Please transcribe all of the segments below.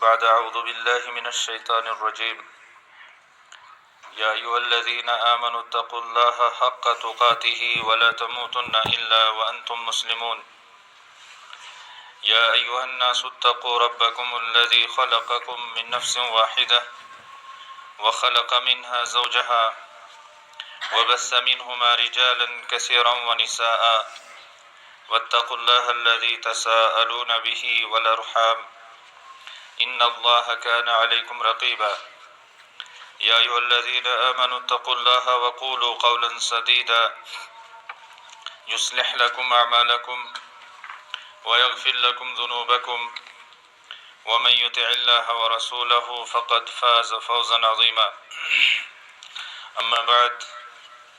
بعد أعوذ بالله من الشيطان الرجيم يا أيها الذين آمنوا اتقوا الله حق تقاته ولا تموتن إلا وأنتم مسلمون يا أيها الناس اتقوا ربكم الذي خلقكم من نفس واحدة وخلق منها زوجها وبث منهما رجالا كثيرا ونساء واتقوا الله الذي تساءلون به والأرحام إن الله كان عليكم رقيبا يا أيها الذين آمنوا اتقوا الله وقولوا قولا سديدا يصلح لكم أعمالكم ويغفر لكم ذنوبكم ومن يطع الله ورسوله فقد فاز فوزا عظيما أما بعد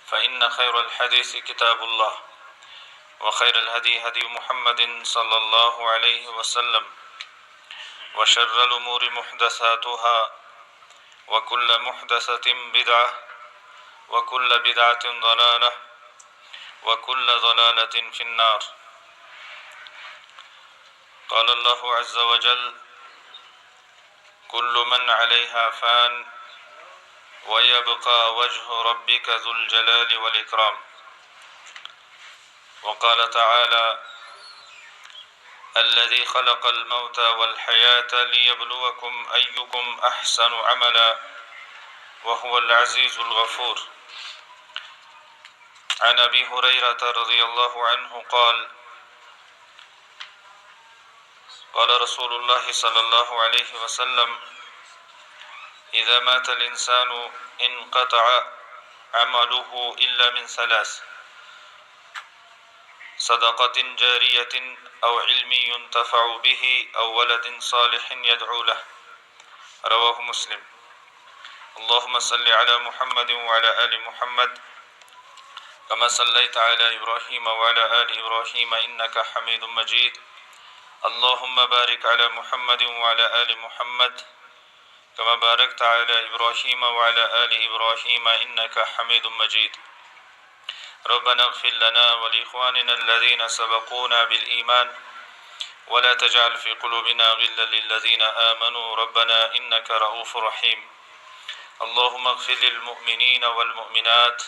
فإن خير الحديث كتاب الله وخير الهدي هدي محمد صلى الله عليه وسلم وشر الأمور محدثاتها وكل محدثة بدعة وكل بدعة ضلالة وكل ضلالة في النار قال الله عز وجل كل من عليها فان ويبقى وجه ربك ذو الجلال والإكرام وقال تعالى الذي خلق الموت والحياة ليبلوكم أيكم أحسن عملا وهو العزيز الغفور عن أبي هريرة رضي الله عنه قال قال رسول الله صلى الله عليه وسلم إذا مات الإنسان انقطع عمله إلا من ثلاث صدقة جارية أو علم ينتفع به أو ولد صالح يدعو له رواه مسلم اللهم صل على محمد وعلى آل محمد كما صليت على إبراهيم وعلى آل إبراهيم إنك حميد مجيد اللهم بارك على محمد وعلى آل محمد كما باركت على إبراهيم وعلى آل إبراهيم إنك حميد مجيد ربنا اغفر لنا ولإخواننا الذين سبقونا بالإيمان ولا تجعل في قلوبنا غلا للذين آمنوا ربنا إنك رؤوف رحيم اللهم اغفر للمؤمنين والمؤمنات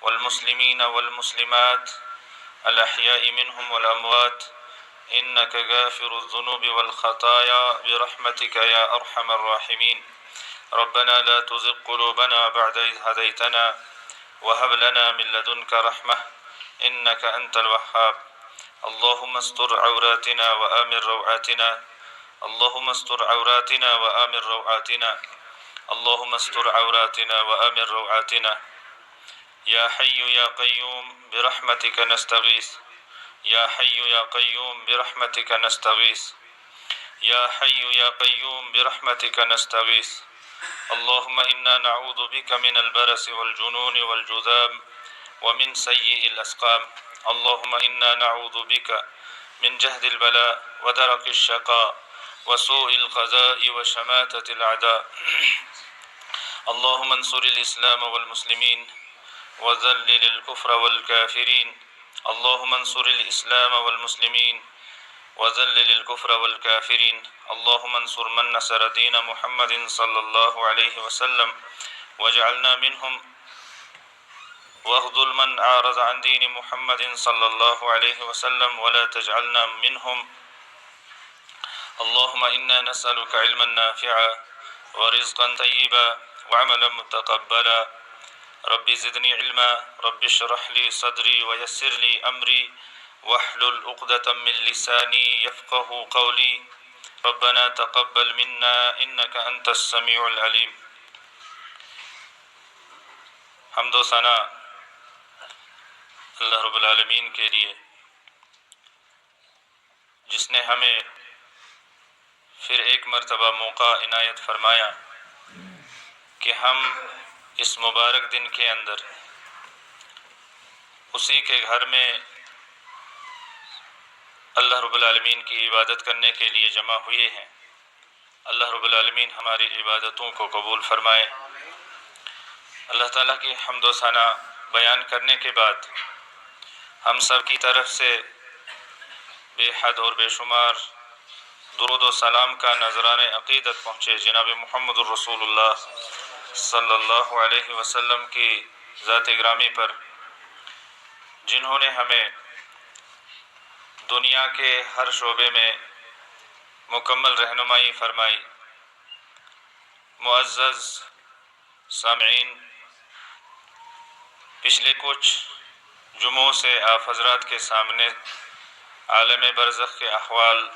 والمسلمين والمسلمات الأحياء منهم والأموات إنك غافر الذنوب والخطايا برحمتك يا أرحم الراحمين ربنا لا تزغ قلوبنا بعد إذ هديتنا وهب لنا من لدنك رحمة إنك أنت الوهاب اللهم استر عوراتنا وآمن روعاتنا اللهم استر عوراتنا وآمن روعاتنا اللهم استر عوراتنا وآمن روعاتنا يا حي يا قيوم برحمتك نستغيث يا حي يا قيوم برحمتك نستغيث يا حي يا قيوم برحمتك نستغيث اللهم إنا نعوذ بك من البرس والجنون والجذام ومن سيء الأسقام اللهم إنا نعوذ بك من جهد البلاء ودرك الشقاء وسوء القضاء وشماتة الأعداء اللهم انصر الإسلام والمسلمين وذلل الكفر والكافرين اللهم انصر الإسلام والمسلمين وذلل الكفر والكافرين اللهم انصر من نصر دين محمد صلى الله عليه وسلم واجعلنا منهم واخذل من أعرض عن دين محمد صلى الله عليه وسلم ولا تجعلنا منهم اللهم إنا نسألك علما نافعا ورزقا طيبا وعملا متقبلا رب زدني علما رب اشرح لي صدري ويسر لي أمري واحلل عقدة من لساني يفقه قولي ربنا تقبل منا إنك أنت السميع العليم حمد و ثنا اللہ رب العالمین کے لیے جس نے ہمیں پھر ایک مرتبہ موقع عنایت فرمایا کہ ہم اس مبارک دن کے اندر اسی کے گھر میں اللہ رب العالمین کی عبادت کرنے کے لیے جمع ہوئے ہیں اللہ رب العالمین ہماری عبادتوں کو قبول فرمائے اللہ تعالیٰ کی حمد و ثنا بیان کرنے کے بعد ہم سب کی طرف سے بے حد اور بے شمار درود و سلام کا نذران عقیدت پہنچے جناب محمد الرسول اللہ صلی اللہ علیہ وسلم کی ذات گرامی پر، جنہوں نے ہمیں دنیا کے ہر شعبے میں مکمل رہنمائی فرمائی۔ معزز سامعین، پچھلے کچھ جمعوں سے آپ حضرات کے سامنے عالم برزخ کے احوال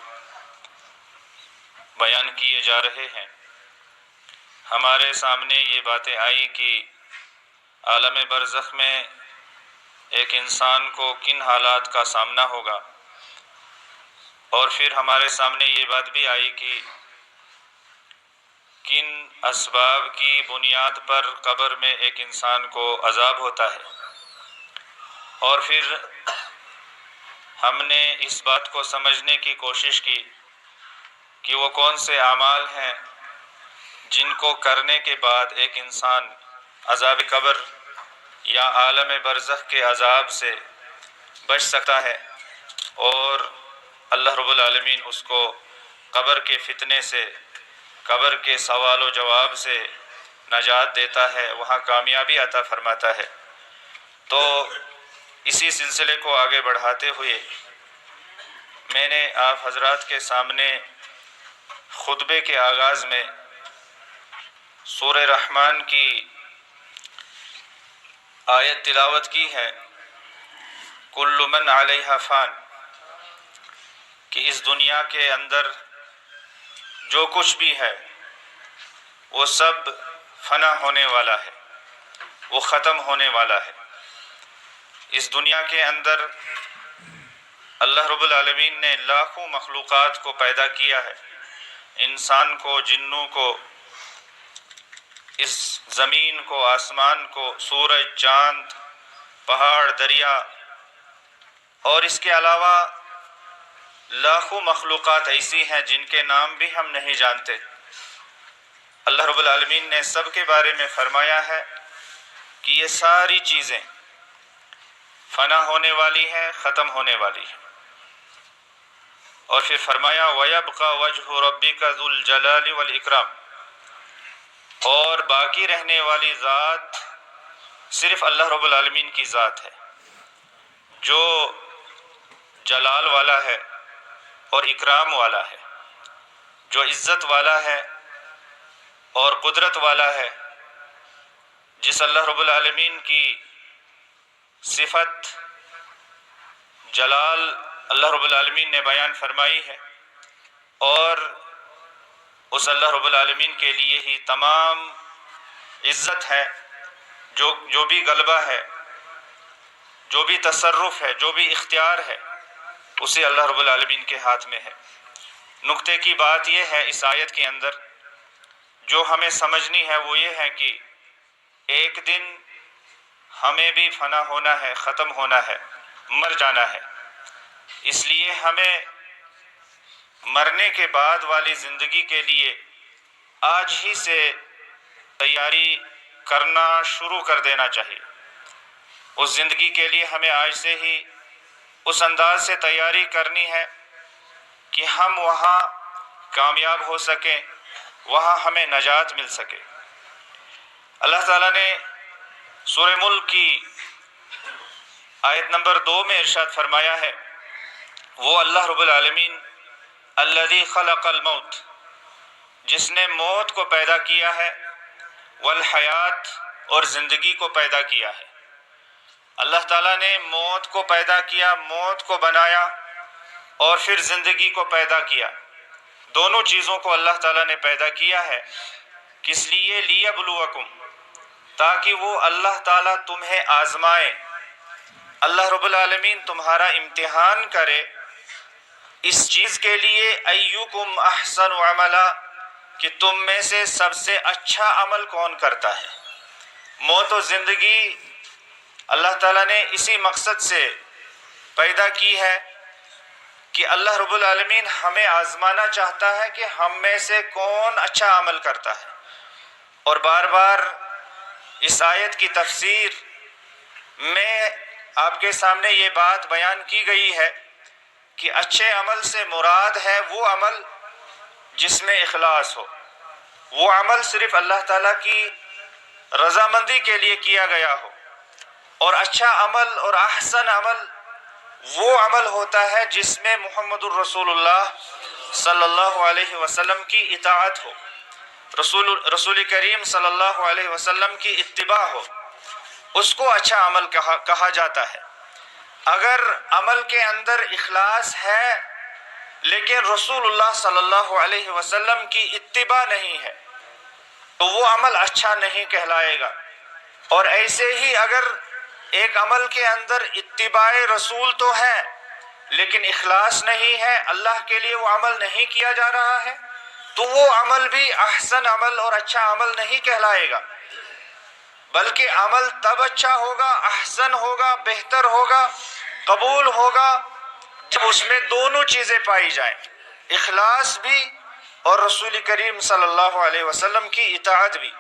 بیان کیے جا رہے ہیں۔ ہمارے سامنے یہ باتیں آئی کہ عالم برزخ میں ایک انسان کو کن حالات کا سامنا ہوگا، اور پھر ہمارے سامنے یہ بات بھی آئی کہ کن اسباب کی بنیاد پر قبر میں ایک انسان کو عذاب ہوتا ہے، اور پھر ہم نے اس بات کو سمجھنے کی کوشش کی کہ وہ کون سے اعمال ہیں جن کو کرنے کے بعد ایک انسان عذاب قبر یا عالم برزخ کے عذاب سے بچ سکتا ہے، اور اللہ رب العالمین اس کو قبر کے فتنے سے، قبر کے سوال و جواب سے نجات دیتا ہے، وہاں کامیابی عطا فرماتا ہے۔ تو اسی سلسلے کو آگے بڑھاتے ہوئے میں نے آپ حضرات کے سامنے خطبے کے آغاز میں سورہ رحمان کی آیت تلاوت کی ہے، کل من علیہا فان، کہ اس دنیا کے اندر جو کچھ بھی ہے وہ سب فنا ہونے والا ہے، وہ ختم ہونے والا ہے۔ اس دنیا کے اندر اللہ رب العالمین نے لاکھوں مخلوقات کو پیدا کیا ہے، انسان کو، جنوں کو، اس زمین کو، آسمان کو، سورج، چاند، پہاڑ، دریا، اور اس کے علاوہ لاکھوں مخلوقات ایسی ہیں جن کے نام بھی ہم نہیں جانتے۔ اللہ رب العالمین نے سب کے بارے میں فرمایا ہے کہ یہ ساری چیزیں فنا ہونے والی ہیں، ختم ہونے والی ہیں، اور پھر فرمایا وَيَبْقَى وَجْهُ رَبِّكَ ذُو الْجَلَالِ وَالْإِكْرَامِ، اور باقی رہنے والی ذات صرف اللہ رب العالمین کی ذات ہے، جو جلال والا ہے اور اکرام والا ہے، جو عزت والا ہے اور قدرت والا ہے۔ جس اللہ رب العالمین کی صفت جلال اللہ رب العالمین نے بیان فرمائی ہے، اور اس اللہ رب العالمین کے لیے ہی تمام عزت ہے، جو بھی غلبہ ہے، جو بھی تصرف ہے، جو بھی اختیار ہے، اسے اللہ رب العالمین کے ہاتھ میں ہے۔ نقطے کی بات یہ ہے اس آیت کے اندر جو ہمیں سمجھنی ہے، وہ یہ ہے کہ ایک دن ہمیں بھی فنا ہونا ہے، ختم ہونا ہے، مر جانا ہے۔ اس لیے ہمیں مرنے کے بعد والی زندگی کے لیے آج ہی سے تیاری کرنا شروع کر دینا چاہیے۔ اس زندگی کے لیے ہمیں آج سے ہی اس انداز سے تیاری کرنی ہے کہ ہم وہاں کامیاب ہو سکیں، وہاں ہمیں نجات مل سکے۔ اللہ تعالیٰ نے سورہ ملک کی آیت نمبر 2 میں ارشاد فرمایا ہے، وہ اللہ رب العالمین الذی خلق الموت، جس نے موت کو پیدا کیا ہے، والحیات، اور زندگی کو پیدا کیا ہے۔ اللہ تعالیٰ نے موت کو پیدا کیا، موت کو بنایا، اور پھر زندگی کو پیدا کیا۔ دونوں چیزوں کو اللہ تعالیٰ نے پیدا کیا ہے، کس لیے؟ لیبلوکم، تاکہ وہ اللہ تعالیٰ تمہیں آزمائے، اللہ رب العالمین تمہارا امتحان کرے اس چیز کے لیے ایکم احسن عملا، کہ تم میں سے سب سے اچھا عمل کون کرتا ہے۔ موت و زندگی اللہ تعالیٰ نے اسی مقصد سے پیدا کی ہے کہ اللہ رب العالمین ہمیں آزمانا چاہتا ہے کہ ہم میں سے کون اچھا عمل کرتا ہے۔ اور بار بار اس آیت کی تفسیر میں آپ کے سامنے یہ بات بیان کی گئی ہے کہ اچھے عمل سے مراد ہے وہ عمل جس میں اخلاص ہو، وہ عمل صرف اللہ تعالیٰ کی رضامندی کے لیے کیا گیا ہو. اور اچھا عمل اور احسن عمل وہ عمل ہوتا ہے جس میں محمد الرسول اللہ صلی اللہ علیہ وسلم کی اطاعت ہو، رسول کریم صلی اللہ علیہ وسلم کی اتباع ہو، اس کو اچھا عمل کہا جاتا ہے. اگر عمل کے اندر اخلاص ہے لیکن رسول اللہ صلی اللہ علیہ وسلم کی اتباع نہیں ہے تو وہ عمل اچھا نہیں کہلائے گا. اور ایسے ہی اگر ایک عمل کے اندر اتباع رسول تو ہے لیکن اخلاص نہیں ہے، اللہ کے لیے وہ عمل نہیں کیا جا رہا ہے، تو وہ عمل بھی احسن عمل اور اچھا عمل نہیں کہلائے گا، بلکہ عمل تب اچھا ہوگا، احسن ہوگا، بہتر ہوگا، قبول ہوگا جب اس میں دونوں چیزیں پائی جائیں، اخلاص بھی اور رسول کریم صلی اللہ علیہ وسلم کی اطاعت بھی.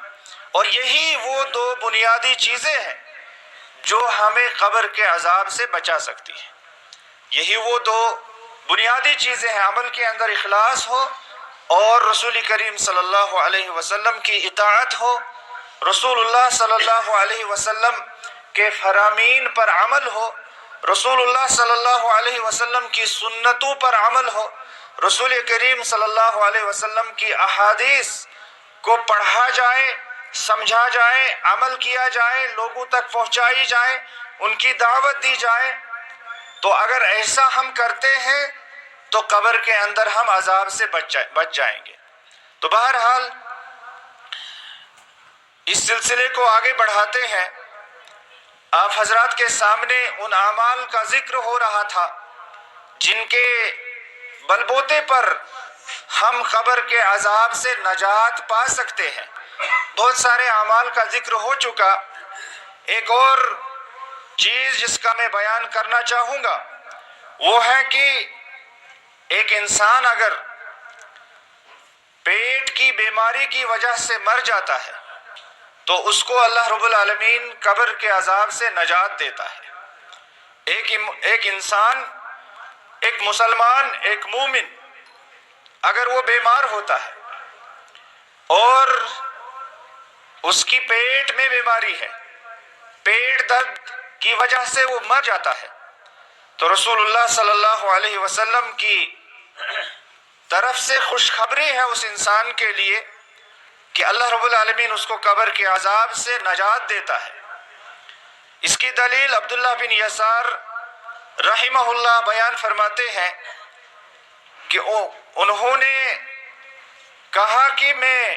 اور یہی وہ دو بنیادی چیزیں ہیں جو ہمیں قبر کے عذاب سے بچا سکتی ہیں. یہی وہ دو بنیادی چیزیں ہیں، عمل کے اندر اخلاص ہو اور رسول کریم صلی اللہ علیہ وسلم کی اطاعت ہو، رسول اللہ صلی اللہ علیہ وسلم کے فرامین پر عمل ہو، رسول اللہ صلی اللہ علیہ وسلم کی سنتوں پر عمل ہو، رسول کریم صلی اللہ علیہ وسلم کی احادیث کو پڑھا جائے، سمجھا جائے، عمل کیا جائے، لوگوں تک پہنچائی جائے، ان کی دعوت دی جائے. تو اگر ایسا ہم کرتے ہیں تو قبر کے اندر ہم عذاب سے بچ جائیں گے. تو بہرحال اس سلسلے کو آگے بڑھاتے ہیں. آپ حضرات کے سامنے ان اعمال کا ذکر ہو رہا تھا جن کے بلبوتے پر ہم قبر کے عذاب سے نجات پا سکتے ہیں. بہت سارے اعمال کا ذکر ہو چکا. ایک اور چیز جس کا میں بیان کرنا چاہوں گا وہ ہے کہ ایک انسان اگر پیٹ کی بیماری کی وجہ سے مر جاتا ہے تو اس کو اللہ رب العالمین قبر کے عذاب سے نجات دیتا ہے. ایک انسان، ایک مسلمان، ایک مومن اگر وہ بیمار ہوتا ہے اور اس کی پیٹ میں بیماری ہے، پیٹ درد کی وجہ سے وہ مر جاتا ہے، تو رسول اللہ صلی اللہ علیہ وسلم کی طرف سے خوشخبری ہے اس انسان کے لیے کہ اللہ رب العالمین اس کو قبر کے عذاب سے نجات دیتا ہے. اس کی دلیل عبداللہ بن یسار رحمہ اللہ بیان فرماتے ہیں کہ انہوں نے کہا کہ میں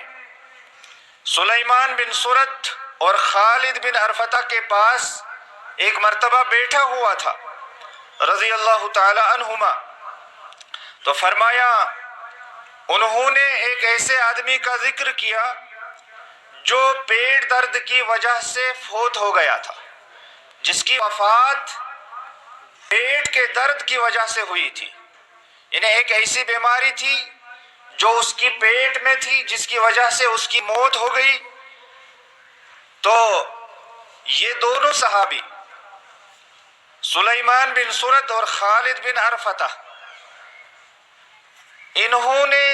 سلیمان بن سرد اور خالد بن عرفتہ کے پاس ایک مرتبہ بیٹھا ہوا تھا رضی اللہ تعالی عنہما. تو فرمایا انہوں نے ایک ایسے آدمی کا ذکر کیا جو پیٹ درد کی وجہ سے فوت ہو گیا تھا، جس کی وفات پیٹ کے درد کی وجہ سے ہوئی تھی. یعنی ایک ایسی بیماری تھی جو اس کی پیٹ میں تھی جس کی وجہ سے اس کی موت ہو گئی. تو یہ دونوں صحابی سلیمان بن سرد اور خالد بن عرفتہ انہوں نے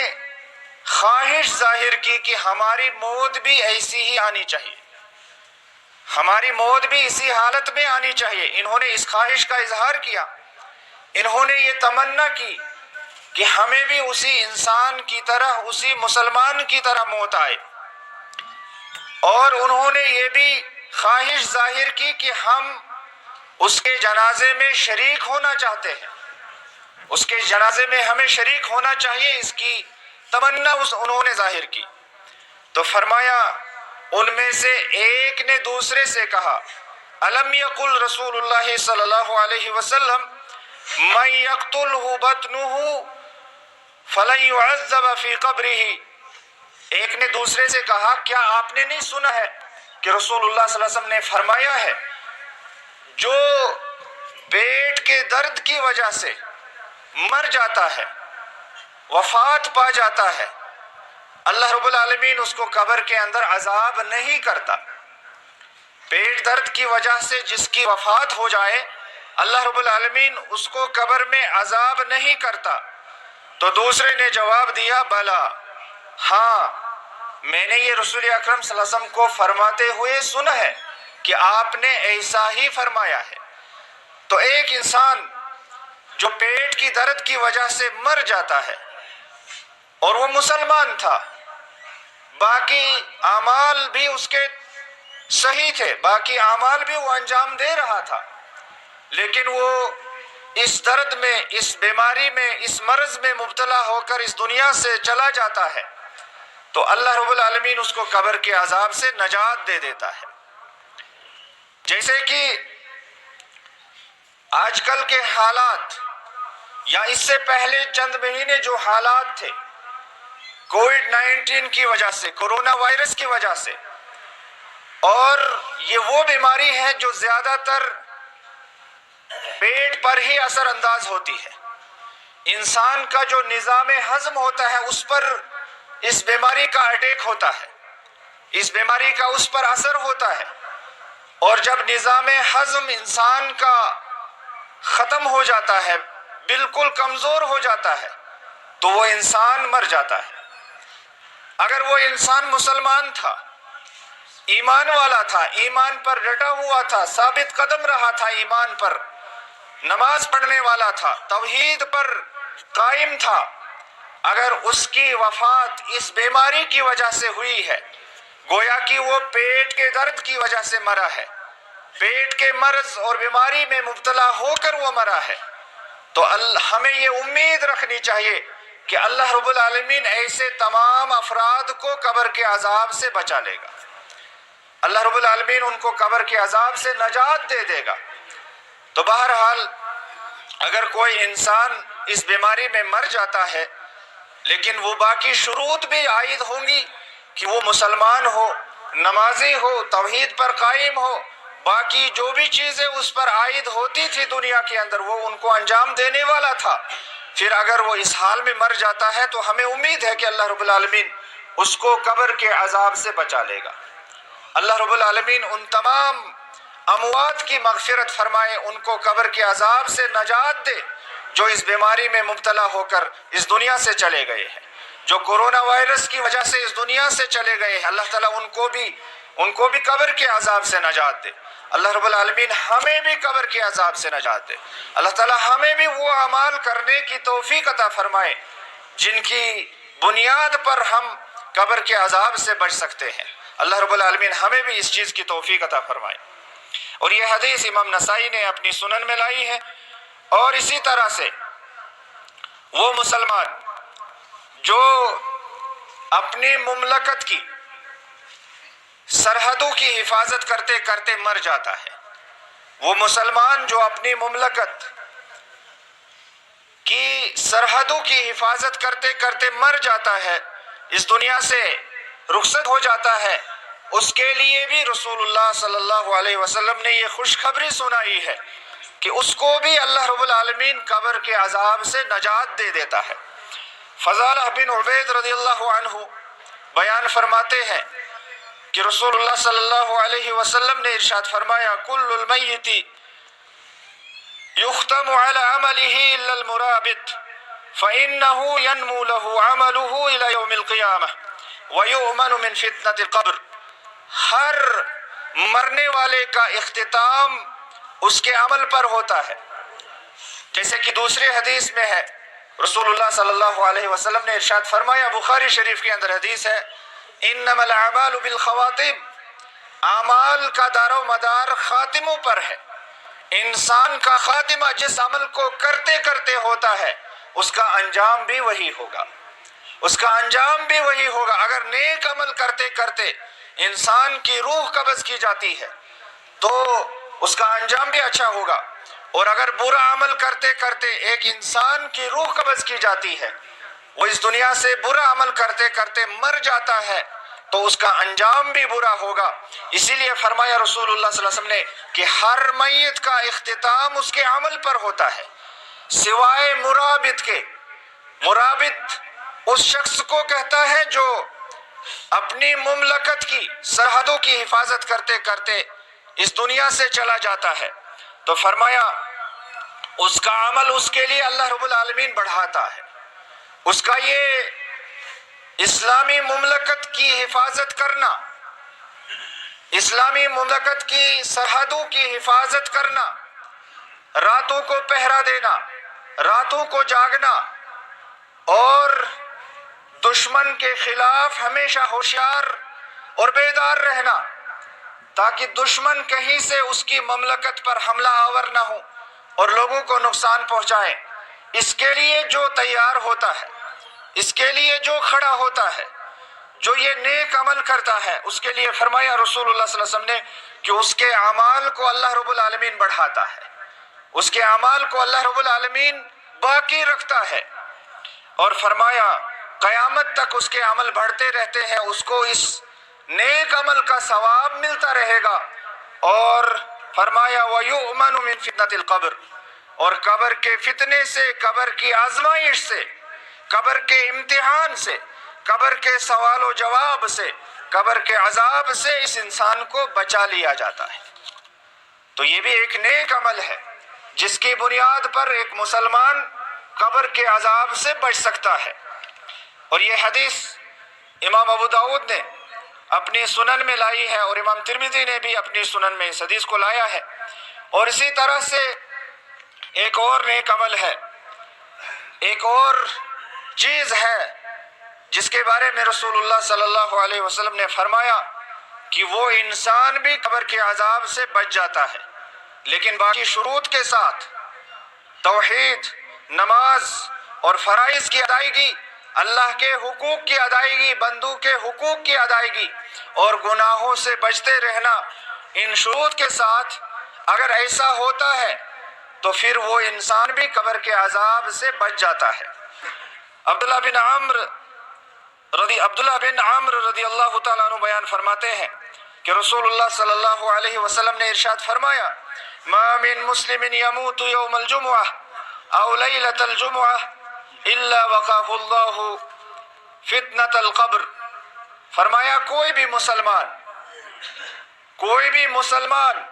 خواہش ظاہر کی کہ ہماری موت بھی ایسی ہی آنی چاہیے، ہماری موت بھی اسی حالت میں آنی چاہیے. انہوں نے اس خواہش کا اظہار کیا، انہوں نے یہ تمنا کی کہ ہمیں بھی اسی انسان کی طرح، اسی مسلمان کی طرح موت آئے. اور انہوں نے یہ بھی خواہش ظاہر کی کہ ہم اس کے جنازے میں شریک ہونا چاہتے ہیں، اس کے جنازے میں ہمیں شریک ہونا چاہیے، اس کی تمنا انہوں نے ظاہر کی. تو فرمایا ان میں سے ایک نے دوسرے سے کہا الم یقل رسول اللہ صلی اللہ علیہ وسلم من یقتلہ بطنہ فلن يعذب فی قبرہ. ایک نے دوسرے سے کہا کیا آپ نے نہیں سنا ہے کہ رسول اللہ صلی اللہ علیہ وسلم نے فرمایا ہے جو پیٹ کے درد کی وجہ سے مر جاتا ہے، وفات پا جاتا ہے، اللہ رب العالمین اس کو قبر کے اندر عذاب نہیں کرتا. پیٹ درد کی وجہ سے جس کی وفات ہو جائے اللہ رب العالمین اس کو قبر میں عذاب نہیں کرتا. تو دوسرے نے جواب دیا بلا، ہاں میں نے یہ رسول اکرم صلی اللہ علیہ وسلم کو فرماتے ہوئے سنا ہے کہ آپ نے ایسا ہی فرمایا ہے۔ تو ایک انسان جو پیٹ کی درد کی وجہ سے مر جاتا ہے اور وہ مسلمان تھا، باقی اعمال بھی اس کے صحیح تھے، باقی اعمال بھی وہ انجام دے رہا تھا، لیکن وہ اس درد میں، اس بیماری میں، اس مرض میں مبتلا ہو کر اس دنیا سے چلا جاتا ہے، تو اللہ رب العالمین اس کو قبر کے عذاب سے نجات دے دیتا ہے۔ جیسے کہ آج کل کے حالات یا اس سے پہلے چند مہینے جو حالات تھے کووڈ-19 کی وجہ سے، کورونا وائرس کی وجہ سے، اور یہ وہ بیماری ہے جو زیادہ تر پیٹ پر ہی اثر انداز ہوتی ہے، انسان کا جو نظام ہضم ہوتا ہے اس پر اس بیماری کا اٹیک ہوتا ہے، اس بیماری کا اس پر اثر ہوتا ہے، اور جب نظام ہضم انسان کا ختم ہو جاتا ہے، بالکل کمزور ہو جاتا ہے، تو وہ انسان مر جاتا ہے۔ اگر وہ انسان مسلمان تھا، ایمان والا تھا، ایمان پر ڈٹا ہوا تھا، ثابت قدم رہا تھا، ایمان پر نماز پڑھنے والا تھا، توحید پر قائم تھا، اگر اس کی وفات اس بیماری کی وجہ سے ہوئی ہے، گویا کہ وہ پیٹ کے درد کی وجہ سے مرا ہے، پیٹ کے مرض اور بیماری میں مبتلا ہو کر وہ مرا ہے، تو ہمیں یہ امید رکھنی چاہیے کہ اللہ رب العالمین ایسے تمام افراد کو قبر کے عذاب سے بچا لے گا، اللہ رب العالمین ان کو قبر کے عذاب سے نجات دے دے گا۔ تو بہرحال اگر کوئی انسان اس بیماری میں مر جاتا ہے، لیکن وہ باقی شروط بھی عائد ہوں گی کہ وہ مسلمان ہو، نمازی ہو، توحید پر قائم ہو، باقی جو بھی چیزیں اس پر عائد ہوتی تھی دنیا کے اندر وہ ان کو انجام دینے والا تھا، پھر اگر وہ اس حال میں مر جاتا ہے تو ہمیں امید ہے کہ اللہ رب العالمین اس کو قبر کے عذاب سے بچا لے گا۔ اللہ رب العالمین ان تمام اموات کی مغفرت فرمائے، ان کو قبر کے عذاب سے نجات دے جو اس بیماری میں مبتلا ہو کر اس دنیا سے چلے گئے ہیں، جو کورونا وائرس کی وجہ سے اس دنیا سے چلے گئے ہیں، اللہ تعالیٰ ان کو بھی قبر کے عذاب سے نجات دے۔ اللہ رب العالمین ہمیں بھی قبر کے عذاب سے نجات دے۔ اللہ تعالیٰ ہمیں بھی وہ اعمال کرنے کی توفیق عطا فرمائے جن کی بنیاد پر ہم قبر کے عذاب سے بچ سکتے ہیں۔ اللہ رب العالمین ہمیں بھی اس چیز کی توفیق عطا فرمائے۔ اور یہ حدیث امام نسائی نے اپنی سنن میں لائی ہے۔ اور اسی طرح سے وہ مسلمان جو اپنی مملکت کی سرحدوں کی حفاظت کرتے کرتے مر جاتا ہے، وہ مسلمان جو اپنی مملکت کی سرحدوں کی حفاظت کرتے کرتے مر جاتا ہے، اس دنیا سے رخصت ہو جاتا ہے، اس کے لیے بھی رسول اللہ صلی اللہ علیہ وسلم نے یہ خوشخبری سنائی ہے کہ اس کو بھی اللہ رب العالمین قبر کے عذاب سے نجات دے دیتا ہے۔ فضالہ بن عبید رضی اللہ عنہ بیان فرماتے ہیں کہ رسول اللہ صلی اللہ علیہ وسلم نے ارشاد فرمایا کل المیت یختم علی عملہ الا المرابط فإنه ينمو له عمله إلى يوم القيامة ويؤمن من فتنة القبر۔ ہر مرنے والے کا اختتام اس کے عمل پر ہوتا ہے، جیسے کہ دوسری حدیث میں ہے رسول اللہ صلی اللہ علیہ وسلم نے ارشاد فرمایا، بخاری شریف کے اندر حدیث ہے، انما الاعمال بالخواتم، اعمال کا دار و مدار خاتموں پر ہے۔ انسان کا خاتمہ جس عمل کو کرتے کرتے ہوتا ہے اس کا انجام بھی وہی ہوگا، اس کا انجام بھی وہی ہوگا۔ اگر نیک عمل کرتے کرتے انسان کی روح قبض کی جاتی ہے تو اس کا انجام بھی اچھا ہوگا، اور اگر برا عمل کرتے کرتے ایک انسان کی روح قبض کی جاتی ہے، وہ اس دنیا سے برا عمل کرتے کرتے مر جاتا ہے تو اس کا انجام بھی برا ہوگا۔ اسی لیے فرمایا رسول اللہ صلی اللہ علیہ وسلم نے کہ ہر میت کا اختتام اس کے عمل پر ہوتا ہے سوائے مرابط کے۔ مرابط اس شخص کو کہتا ہے جو اپنی مملکت کی سرحدوں کی حفاظت کرتے کرتے اس دنیا سے چلا جاتا ہے، تو فرمایا اس کا عمل اس کے لیے اللہ رب العالمین بڑھاتا ہے، اس کا یہ اسلامی مملکت کی حفاظت کرنا، اسلامی مملکت کی سرحدوں کی حفاظت کرنا، راتوں کو پہرا دینا، راتوں کو جاگنا اور دشمن کے خلاف ہمیشہ ہوشیار اور بیدار رہنا تاکہ دشمن کہیں سے اس کی مملکت پر حملہ آور نہ ہو اور لوگوں کو نقصان پہنچائے۔ اس کے لیے جو تیار ہوتا ہے، اس کے لیے جو کھڑا ہوتا ہے، جو یہ نیک عمل کرتا ہے، اس کے لیے فرمایا رسول اللہ صلی اللہ علیہ وسلم نے کہ اس کے اعمال کو اللہ رب العالمین بڑھاتا ہے، اس کے اعمال کو اللہ رب العالمین باقی رکھتا ہے، اور فرمایا قیامت تک اس کے عمل بڑھتے رہتے ہیں، اس کو اس نیک عمل کا ثواب ملتا رہے گا۔ اور فرمایا وَيُؤْمَنُ مِنْ فِتْنَةِ الْقَبْرِ، اور قبر کے فتنے سے، قبر کی آزمائش سے، قبر کے امتحان سے، قبر کے سوال و جواب سے، قبر کے عذاب سے اس انسان کو بچا لیا جاتا ہے۔ تو یہ بھی ایک نیک عمل ہے جس کی بنیاد پر ایک مسلمان قبر کے عذاب سے بچ سکتا ہے۔ اور یہ حدیث امام ابو داؤد نے اپنی سنن میں لائی ہے اور امام ترمذی نے بھی اپنی سنن میں اس حدیث کو لایا ہے۔ اور اسی طرح سے ایک اور نیک عمل ہے، ایک اور چیز ہے جس کے بارے میں رسول اللہ صلی اللہ علیہ وسلم نے فرمایا کہ وہ انسان بھی قبر کے عذاب سے بچ جاتا ہے، لیکن باقی شروط کے ساتھ، توحید، نماز اور فرائض کی ادائیگی، اللہ کے حقوق کی ادائیگی، بندوں کے حقوق کی ادائیگی اور گناہوں سے بچتے رہنا، ان شروط کے ساتھ اگر ایسا ہوتا ہے تو پھر وہ انسان بھی قبر کے عذاب سے بچ جاتا ہے۔ عبداللہ بن عمرو رضی اللہ تعالیٰ عنہ بیان فرماتے ہیں کہ رسول اللہ صلی اللہ علیہ وسلم نے ارشاد فرمایا ما من مسلم يموت يوم الجمعہ او لیلۃ الجمعہ الا وقاه اللہ فتنة القبر۔ فرمایا کوئی بھی مسلمان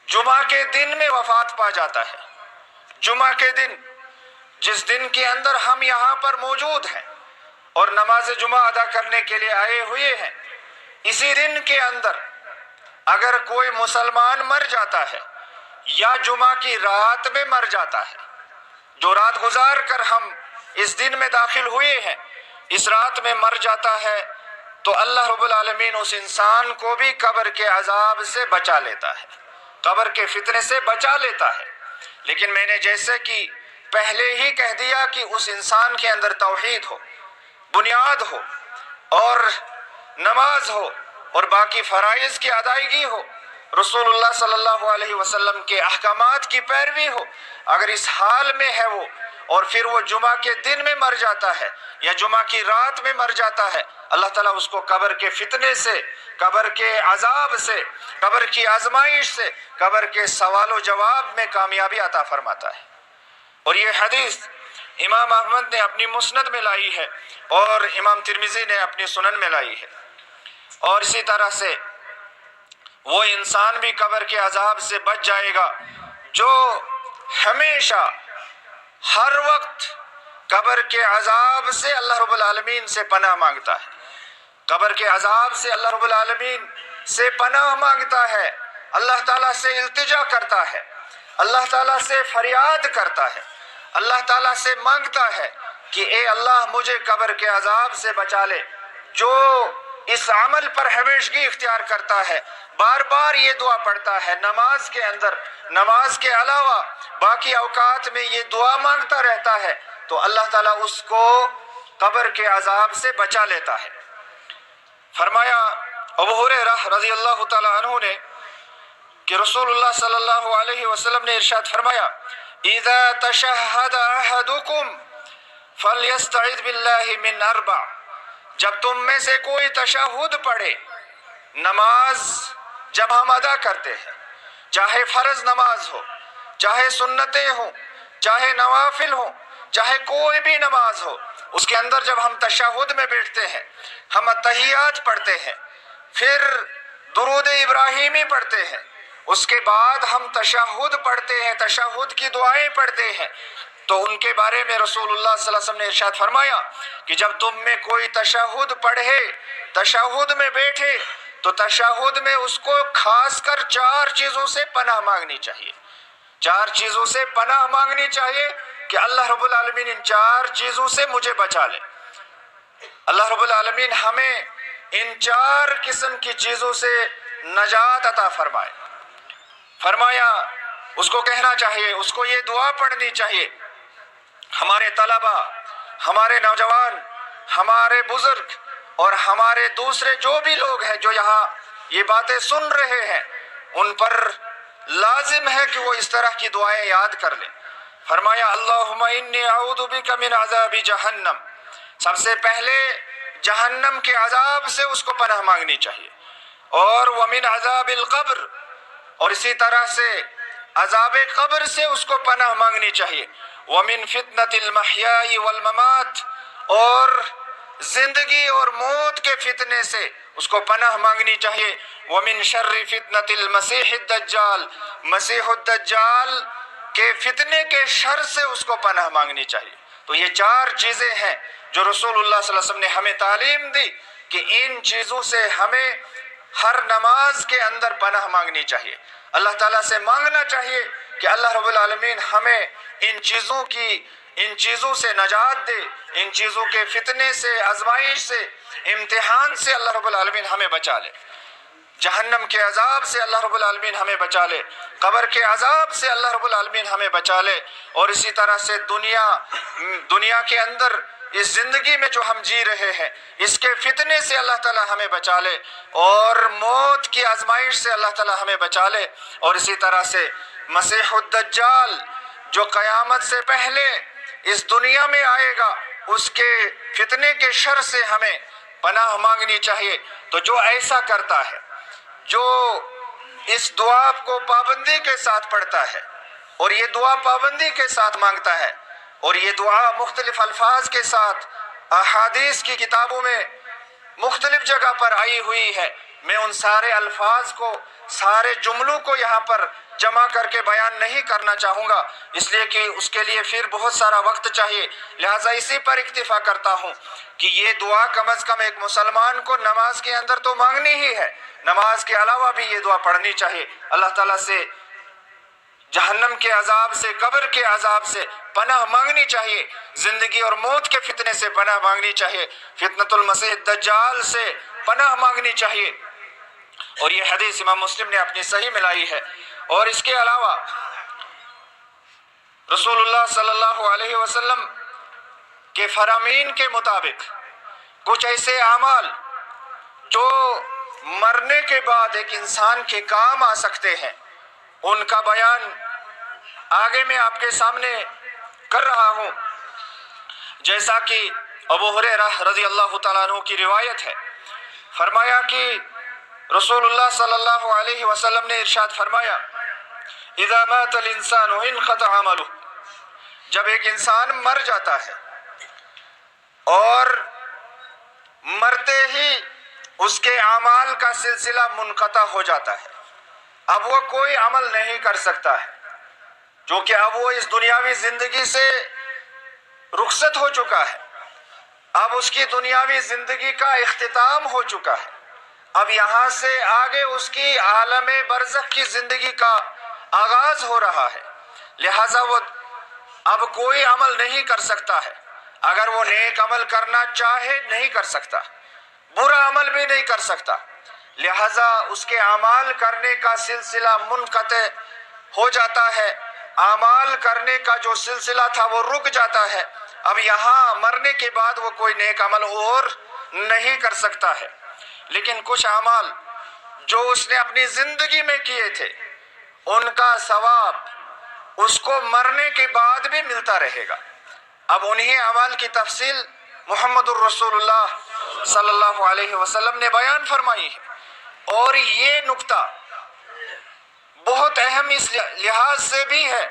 جمعہ کے دن میں وفات پا جاتا ہے، جمعہ کے دن، جس دن کے اندر ہم یہاں پر موجود ہیں اور نماز جمعہ ادا کرنے کے لیے آئے ہوئے ہیں، اسی دن کے اندر اگر کوئی مسلمان مر جاتا ہے یا جمعہ کی رات میں مر جاتا ہے، جو رات گزار کر ہم اس دن میں داخل ہوئے ہیں، اس رات میں مر جاتا ہے تو اللہ رب العالمین اس انسان کو بھی قبر کے عذاب سے بچا لیتا ہے، قبر کے فتنے سے بچا لیتا ہے۔ لیکن میں نے جیسے کہ پہلے ہی کہہ دیا کہ اس انسان کے اندر توحید ہو، بنیاد ہو اور نماز ہو اور باقی فرائض کی ادائیگی ہو، رسول اللہ صلی اللہ علیہ وسلم کے احکامات کی پیروی ہو، اگر اس حال میں ہے وہ اور پھر وہ جمعہ کے دن میں مر جاتا ہے یا جمعہ کی رات میں مر جاتا ہے، اللہ تعالیٰ اس کو قبر کے فتنے سے، قبر کے عذاب سے، قبر کی آزمائش سے، قبر کے سوال و جواب میں کامیابی عطا فرماتا ہے۔ اور یہ حدیث امام احمد نے اپنی مسند میں لائی ہے اور امام ترمذی نے اپنی سنن میں لائی ہے۔ اور اسی طرح سے وہ انسان بھی قبر کے عذاب سے بچ جائے گا جو ہمیشہ ہر وقت قبر کے عذاب سے اللہ رب العالمین سے پناہ مانگتا ہے، قبر کے عذاب سے اللہ رب العالمین سے پناہ مانگتا ہے، اللہ تعالیٰ سے التجا کرتا ہے، اللہ تعالیٰ سے فریاد کرتا ہے، اللہ تعالیٰ سے مانگتا ہے کہ اے اللہ مجھے قبر کے عذاب سے بچا لے۔ جو اس عمل پر ہمیشگی اختیار کرتا ہے، بار بار یہ دعا پڑھتا ہے، نماز کے اندر، نماز کے علاوہ باقی اوقات میں یہ دعا مانگتا رہتا ہے، تو اللہ تعالیٰ اس کو قبر کے عذاب سے بچا لیتا ہے۔ فرمایا ابو ہریرہ رضی اللہ تعالیٰ عنہ نے کہ رسول اللہ صلی اللہ علیہ وسلم نے ارشاد فرمایا اذا تشہد احدکم فلیستعذ باللہ من اربع، جب تم میں سے کوئی تشہد پڑھے، نماز جب ہم ادا کرتے ہیں، چاہے فرض نماز ہو، چاہے سنتیں ہوں، چاہے نوافل ہوں، چاہے کوئی بھی نماز ہو، اس کے اندر جب ہم تشہد میں بیٹھتے ہیں، ہم التحیات پڑھتے ہیں، پھر درود ابراہیمی پڑھتے ہیں، اس کے بعد ہم تشہد پڑھتے ہیں، تشہد کی دعائیں پڑھتے ہیں، تو ان کے بارے میں رسول اللہ صلی اللہ علیہ وسلم نے ارشاد فرمایا کہ جب تم میں کوئی تشہد پڑھے، تشہد میں بیٹھے، تو تشہد میں اس کو خاص کر 4 چیزوں سے پناہ مانگنی چاہیے، 4 چیزوں سے پناہ مانگنی چاہیے کہ اللہ رب العالمین ان 4 چیزوں سے مجھے بچا لے۔ اللہ رب العالمین ہمیں ان 4 قسم کی چیزوں سے نجات عطا فرمائے۔ فرمایا اس کو کہنا چاہیے، اس کو یہ دعا پڑھنی چاہیے۔ ہمارے طلبہ، ہمارے نوجوان، ہمارے بزرگ اور ہمارے دوسرے جو بھی لوگ ہیں جو یہاں یہ باتیں سن رہے ہیں، ان پر لازم ہے کہ وہ اس طرح کی دعائیں یاد کر لیں۔ فرمایا اللہم انی اعوذ بک من عذاب جہنم، سب سے پہلے جہنم کے عذاب سے اس کو پناہ مانگنی چاہیے، اور ومن عذاب القبر، اور اسی طرح سے عذاب قبر سے اس کو پناہ مانگنی چاہیے، ومن فتنة المحیاء والممات، اور زندگی اور موت کے فتنے سے اس کو پناہ مانگنی چاہیے، ومن شر فتنة المسیح الدجال، مسیح الدجال کے فتنے کے شر سے اس کو پناہ مانگنی چاہیے۔ تو یہ 4 چیزیں ہیں جو رسول اللہ صلی اللہ علیہ وسلم نے ہمیں تعلیم دی کہ ان چیزوں سے ہمیں ہر نماز کے اندر پناہ مانگنی چاہیے، اللہ تعالیٰ سے مانگنا چاہیے کہ اللہ رب العالمین ہمیں ان چیزوں سے نجات دے، ان چیزوں کے فتنے سے، آزمائش سے، امتحان سے اللہ رب العالمین ہمیں بچا لے، جہنم کے عذاب سے اللہ رب العالمین ہمیں بچا لے، قبر کے عذاب سے اللہ رب العالمین ہمیں بچا لے، اور اسی طرح سے دنیا کے اندر اس زندگی میں جو ہم جی رہے ہیں اس کے فتنے سے اللہ تعالیٰ ہمیں بچا لے، اور موت کی آزمائش سے اللہ تعالیٰ ہمیں بچا لے، اور اسی طرح سے مسیح الدجال جو قیامت سے پہلے اس دنیا میں آئے گا اس کے فتنے کے شر سے ہمیں پناہ مانگنی چاہیے۔ تو جو ایسا کرتا ہے، جو اس دعا کو پابندی کے ساتھ پڑھتا ہے اور یہ دعا پابندی کے ساتھ مانگتا ہے، اور یہ دعا مختلف الفاظ کے ساتھ احادیث کی کتابوں میں مختلف جگہ پر آئی ہوئی ہے، میں ان سارے الفاظ کو، سارے جملوں کو یہاں پر جمع کر کے بیان نہیں کرنا چاہوں گا، اس لیے کہ اس کے لیے پھر بہت سارا وقت چاہیے، لہٰذا اسی پر اکتفا کرتا ہوں کہ یہ دعا کم از کم ایک مسلمان کو نماز کے اندر تو مانگنی ہی ہے، نماز کے علاوہ بھی یہ دعا پڑھنی چاہیے، اللہ تعالیٰ سے جہنم کے عذاب سے، قبر کے عذاب سے پناہ مانگنی چاہیے، زندگی اور موت کے فتنے سے پناہ مانگنی چاہیے، فتنۃ المسیح الدجال سے پناہ مانگنی چاہیے، اور یہ حدیث امام مسلم نے اپنی صحیح میں لائی ہے۔ اور اس کے علاوہ رسول اللہ صلی اللہ علیہ وسلم کے فرامین کے مطابق کچھ ایسے اعمال جو مرنے کے بعد ایک انسان کے کام آ سکتے ہیں، ان کا بیان آگے میں آپ کے سامنے کر رہا ہوں۔ جیسا کہ ابو ہریرہ رضی اللہ تعالیٰ عنہ کی روایت ہے، فرمایا کہ رسول اللہ صلی اللہ علیہ وسلم نے ارشاد فرمایا اذا مات الانسان انقطع عمله، جب ایک انسان مر جاتا ہے اور مرتے ہی اس کے اعمال کا سلسلہ منقطع ہو جاتا ہے، اب وہ کوئی عمل نہیں کر سکتا ہے، جو کہ اب وہ اس دنیاوی زندگی سے رخصت ہو چکا ہے، اب اس کی دنیاوی زندگی کا اختتام ہو چکا ہے، اب یہاں سے آگے اس کی عالم برزخ کی زندگی کا آغاز ہو رہا ہے، لہٰذا وہ اب کوئی عمل نہیں کر سکتا ہے، اگر وہ نیک عمل کرنا چاہے نہیں کر سکتا، برا عمل بھی نہیں کر سکتا، لہٰذا اس کے اعمال کرنے کا سلسلہ منقطع ہو جاتا ہے، اعمال کرنے کا جو سلسلہ تھا وہ رک جاتا ہے، اب یہاں مرنے کے بعد وہ کوئی نیک عمل اور نہیں کر سکتا ہے، لیکن کچھ اعمال جو اس نے اپنی زندگی میں کیے تھے ان کا ثواب اس کو مرنے کے بعد بھی ملتا رہے گا۔ اب انہی اعمال کی تفصیل محمد الرسول اللہ صلی اللہ علیہ وسلم نے بیان فرمائی ہے، اور یہ نکتہ بہت اہم اس لحاظ سے بھی ہے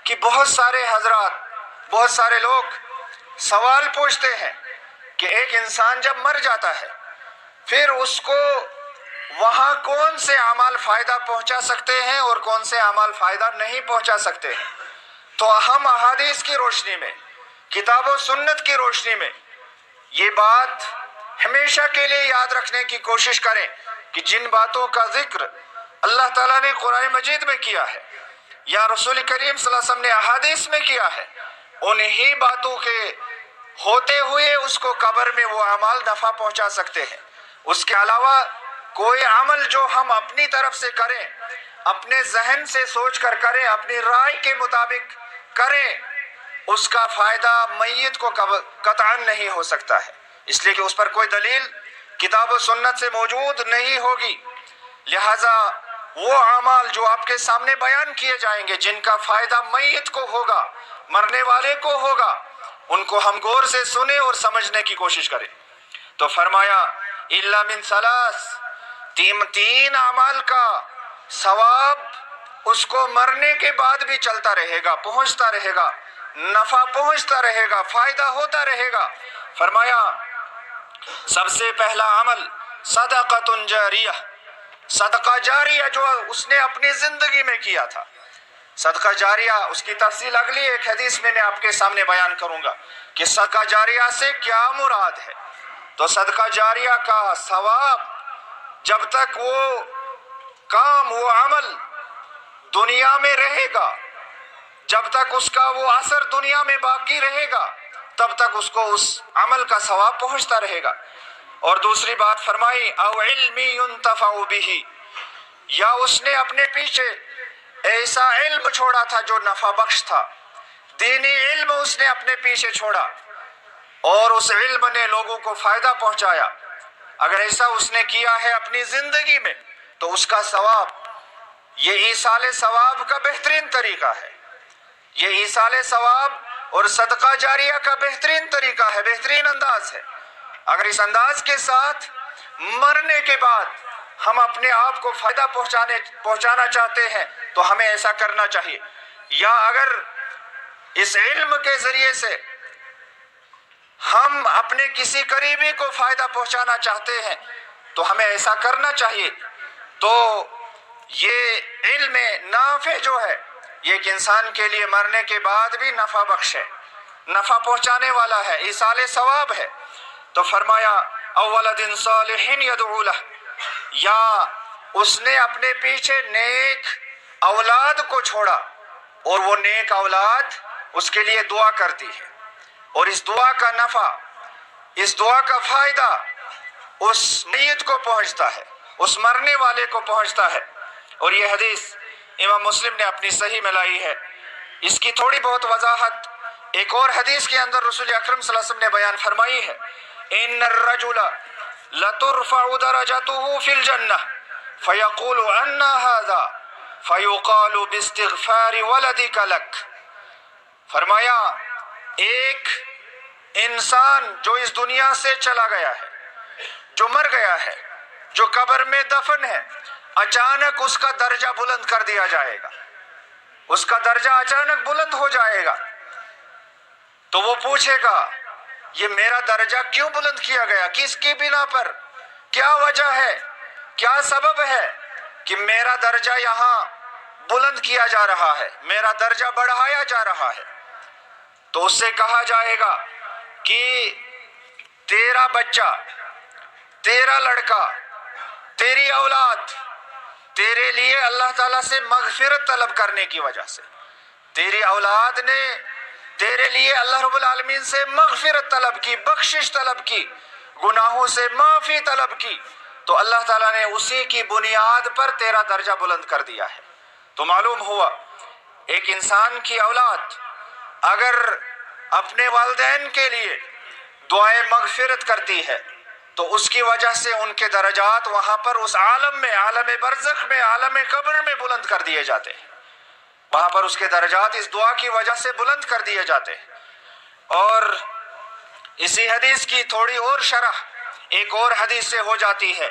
کہ بہت سارے حضرات، بہت سارے لوگ سوال پوچھتے ہیں کہ ایک انسان جب مر جاتا ہے پھر اس کو وہاں کون سے اعمال فائدہ پہنچا سکتے ہیں اور کون سے اعمال فائدہ نہیں پہنچا سکتے ہیں۔ تو ہم احادیث کی روشنی میں، کتاب و سنت کی روشنی میں یہ بات ہمیشہ کے لیے یاد رکھنے کی کوشش کریں کہ جن باتوں کا ذکر اللہ تعالیٰ نے قرآن مجید میں کیا ہے یا رسول کریم صلی اللہ علیہ وسلم نے احادیث میں کیا ہے، انہی باتوں کے ہوتے ہوئے اس کو قبر میں وہ اعمال نفع پہنچا سکتے ہیں۔ اس کے علاوہ کوئی عمل جو ہم اپنی طرف سے کریں، اپنے ذہن سے سوچ کر کریں، اپنی رائے کے مطابق کریں، اس کا فائدہ میت کو قطعا نہیں ہو سکتا ہے، اس لیے کہ اس پر کوئی دلیل کتاب و سنت سے موجود نہیں ہوگی۔ لہٰذا وہ اعمال جو آپ کے سامنے بیان کیے جائیں گے جن کا فائدہ میت کو ہوگا، مرنے والے کو ہوگا، ان کو ہم غور سے سنیں اور سمجھنے کی کوشش کریں۔ تو فرمایا الا من ثلاث، تین اعمال کا ثواب اس کو مرنے کے بعد بھی چلتا رہے گا، پہنچتا رہے گا، نفع پہنچتا رہے گا، فائدہ ہوتا رہے گا۔ فرمایا سب سے پہلا عمل صدقۃ جاریہ، صدقہ جاریہ جو اس نے اپنی زندگی میں کیا تھا۔ صدقہ جاریہ اس کی تفصیل اگلی ایک حدیث میں آپ کے سامنے بیان کروں گا کہ صدقہ جاریہ سے کیا مراد ہے۔ تو صدقہ جاریہ کا ثواب جب تک وہ کام، وہ عمل دنیا میں رہے گا، جب تک اس کا وہ اثر دنیا میں باقی رہے گا، تب تک اس کو اس عمل کا ثواب پہنچتا رہے گا۔ اور دوسری بات فرمائی او علم ينتفع به، یا اس نے اپنے پیچھے ایسا علم چھوڑا تھا جو نفع بخش تھا، دینی علم اس نے اپنے پیچھے چھوڑا اور اس علم نے لوگوں کو فائدہ پہنچایا۔ اگر ایسا اس نے کیا ہے اپنی زندگی میں تو اس کا ثواب، یہ ایصال ثواب کا بہترین طریقہ ہے، یہ ایصال ثواب اور صدقہ جاریہ کا بہترین طریقہ ہے، بہترین انداز ہے۔ اگر اس کے ساتھ مرنے کے بعد ہم اپنے آپ کو فائدہ پہنچانا چاہتے ہیں تو ہمیں ایسا کرنا چاہیے، یا اگر اس علم کے ذریعے سے ہم اپنے کسی قریبی کو فائدہ پہنچانا چاہتے ہیں تو ہمیں ایسا کرنا چاہیے۔ تو یہ علم نافع جو ہے یہ ایک انسان کے لیے مرنے کے بعد بھی نفع بخش ہے، نفع پہنچانے والا ہے، ایصال ثواب ہے۔ تو فرمایا اولد صالح یدعو لہ، یا اس نے اپنے پیچھے نیک اولاد کو چھوڑا اور وہ نیک اولاد اس کے لیے دعا کرتی ہے، اور اس دعا کا نفع، اس دعا کا فائدہ اس میت کو پہنچتا ہے، اس مرنے والے کو پہنچتا ہے۔ اور یہ حدیث امام مسلم نے اپنی صحیح میں لائی ہے۔ اس کی تھوڑی بہت وضاحت ایک اور حدیث کے اندر رسول اکرم صلی اللہ علیہ وسلم نے بیان فرمائی ہے، ان الرجل لترفع درجته في الجنة فيقول ان هذا فيقال باستغفار ولدك لك۔ فرمایا ایک انسان جو اس دنیا سے چلا گیا ہے، جو مر گیا ہے، جو قبر میں دفن ہے، اچانک اس کا درجہ بلند کر دیا جائے گا، اس کا درجہ اچانک بلند ہو جائے گا۔ تو وہ پوچھے گا یہ میرا درجہ کیوں بلند کیا گیا، کس کی بنا پر، کیا وجہ ہے، کیا سبب ہے کہ میرا درجہ یہاں بلند کیا جا رہا ہے، میرا درجہ بڑھایا جا رہا ہے۔ تو اس سے کہا جائے گا کہ تیرا بچہ، تیرا لڑکا، تیری اولاد تیرے لیے اللہ تعالیٰ سے مغفرت طلب کرنے کی وجہ سے، تیری اولاد نے تیرے لیے اللہ رب العالمین سے مغفرت طلب کی، بخشش طلب کی، گناہوں سے معافی طلب کی، تو اللہ تعالیٰ نے اسی کی بنیاد پر تیرا درجہ بلند کر دیا ہے۔ تو معلوم ہوا ایک انسان کی اولاد اگر اپنے والدین کے لیے دعائیں مغفرت کرتی ہے تو اس کی وجہ سے ان کے درجات وہاں پر اس عالم میں، عالم برزخ میں، عالم قبر میں بلند کر دیے جاتے ہیں، وہاں پر اس کے درجات اس دعا کی وجہ سے بلند کر دیے جاتے ہیں۔ اور اسی حدیث کی تھوڑی اور شرح ایک اور حدیث سے ہو جاتی ہے۔